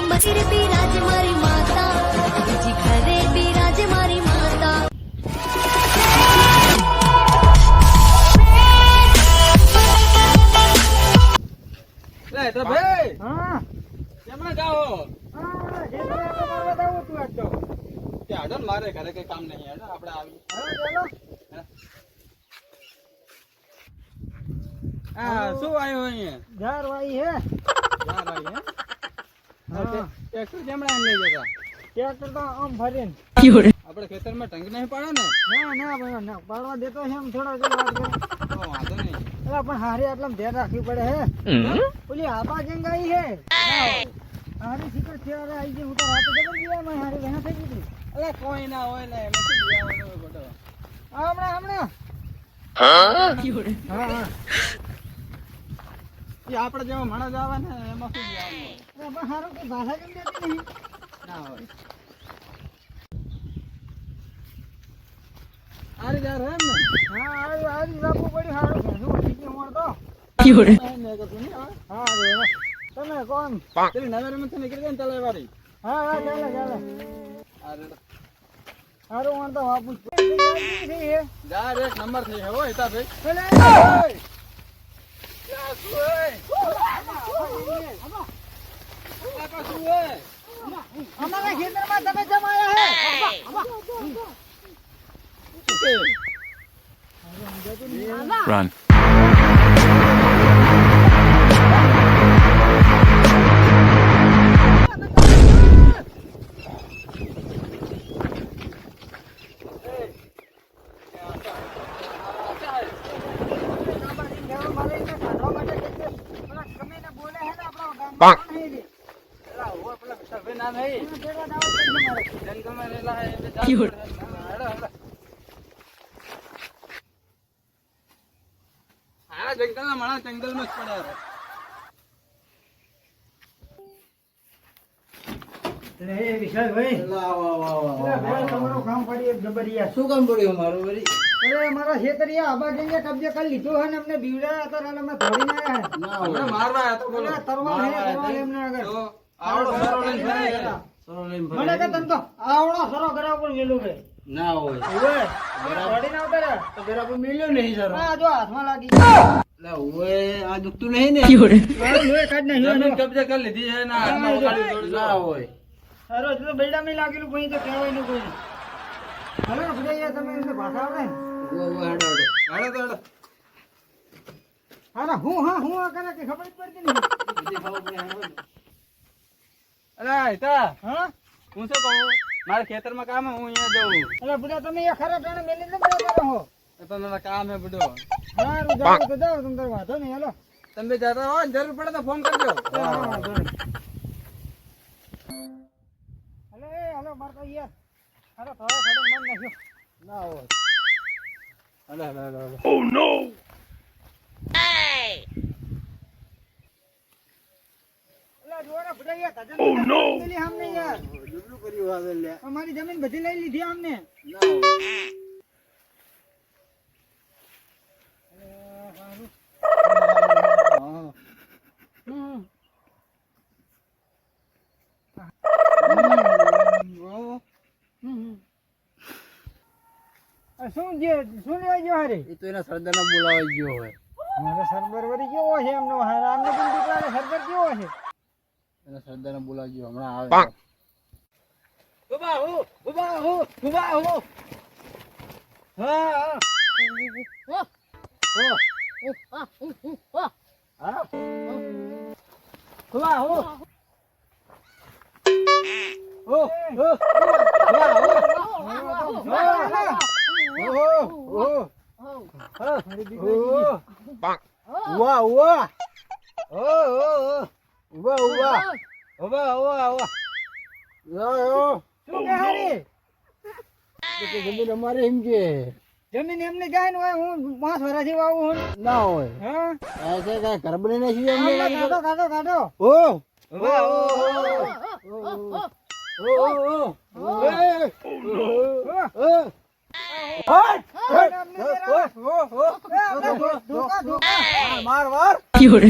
મંદિર બિરાજ મારી માતા, બીજી ઘરે બિરાજ મારી માતા. લે તો ભાઈ હા કેમણે જાઓ? હા જે તો મારવા જાવું તું આજ તો. કે આડો ને મારે ઘરે કઈ કામ નહીં હેડો આપણે આવી. હા ચાલો. હા શું આવ્યો અહીંયા? જાર વાઈ હે. યાર આવી હે હા. ટ્રેક્ટર કેમણે આને લઈ જતા? ટ્રેક્ટર તો આમ ફરીને. આપણે ખેતરમાં ટંગ નહીં પાડો ને ના ભાઈ ના પાડવા દેતો છે એમ થોડા જેવી વાત કરે. તો વાંધો નહીં. અલા પણ હારી આટલા ધ્યાન રાખવી પડે હે. ઓલી આબા જંગાઈ હે. હારી શિખર છે અરે આઈ ગઈ હું તો રાતે જબર ગયા માં હારી વહા થઈ ગઈ. અલે કોઈ ના હોય લે એમાં શું બિયાવાનો હોય ખોટો. હમણાં હા એ આપણે જેવો માણસ આવે ને એમાં શું બિયાવાનો હોય? અરે પણ હારું કે ભાષા કેમ દેતી નહીં. ના હોય. આરી યાર હે ને હા હારી રાખવું પડ્યું હારું કે શું ઠીક મળતો. મેં કીધું નહીં હવે. હા રે તમે કોણ. પેલી નવેરીમાંથી નીકળી ગઈ ને તલેવારી. હા ચાલે આ રેડો. હારું હું તો વાપું છું. યાર એક નંબર થઈ હે હો હિતાભાઈ. ચાલે. યા શું હે? આ પાછું હે? અમારા ખેતરમાં તમે જમાયા હે. Run. પેલા ઉભો પેલા વિશાલભાઈ નામ હે. જંગલમાં રહેલા હે એટલે જાત પડે. હેડો, હેડો. હા જંગલના માણસ જંગલમાં જ પડ્યા રહે. તમારું કામ પડી એક જબરિયા. શું કામ પડ્યું મારું વળી? અરે મારા ખેતરિયા આબા જઈને કબજે કરી લીધો હે ને અમને બીવડાયા હતા ને અમે ધોડીને આયા હે. ના આપણે મારવા આયા તો બોલો. અરે તરવાલ હે, મારવા તરવાલ આયા એમને આગળ. તો આવડો સરો લઈને ફરી ગયા. સરો લઈને ફરી મને કે તને તો આવડો સરો ઘરા ઉપર મેલું છે. ના હોય. ઓવે ધોડીને આવતા રહ્યા. તો ઘર આપણે મિલ્યો નહીં સરો. આ જો હાથમાં લાગી ગયું. લે ઓય આ દુખતું નહીં ને? મારું લોહી કાઢ નાખ્યું જમીન એનો. કબજે કરી લીધી છે ને હાથમાં વગાડી દોડી ના હોય. અરે હજુ તો બેડામાં લાગેલું કોઈ તો કહેવાય નહીં કોઈ. હાલો ને ભૂલાઈ તમે એમને ભાષા આવડે ને. ઓ હેડો હેડો. હેડો તો હેડો. હા હું આ કરે કે ખબર જ પડતી નહીં. બીજી ખબર પડે હેડો. અરે હિતા હા હું શું કહું મારે ખેતરમાં કામ હે હું અહીંયા જઉં. અરે બધા તમે એ ખરા ટાણે મેલી ને બરાબર હો. એ તો મારા કામ હે બધો. સારું જાઓ તો જાઓ તમે તાર વાંધો નહીં હાલો. તમે જતા હો ને જરૂર પડે તો ફોન કરજો. હા, વાંધો નહીં. હાલો માર તો યાર હાલો થોડો મન નાખ્યો. ના હોય. હેડો હેડો હેડો હેડો. અલા જોરા ભૂલાઈ ગયા ઓ નો પેલી આમને યાર ડબલું કર્યું આવે લે. અમારી જમીન બધી લઈ લીધી આમને. ના હોય. હા. શું લેવા ગયો હારે. એ તો એના સરદારને બોલાવા ગયો હોય. મારે સરબર વળી કેવો છે એમનો આમને પણ દીકરાને સરબર કેવો છે. એના સરદારને બોલાવા ગયો હમણાં આવે. ઉભા હો. હા હા. ઉભા હો. શું કે હારી જમીન અમારે એમ કે જમીન એમને જાય ને હોય હું 5 વર્ષથી વાવું હું. ના હોય. હા ऐसे क्या घर बनाने चाहिए हमने કાઢો ओ ધોકા मार मार થોડા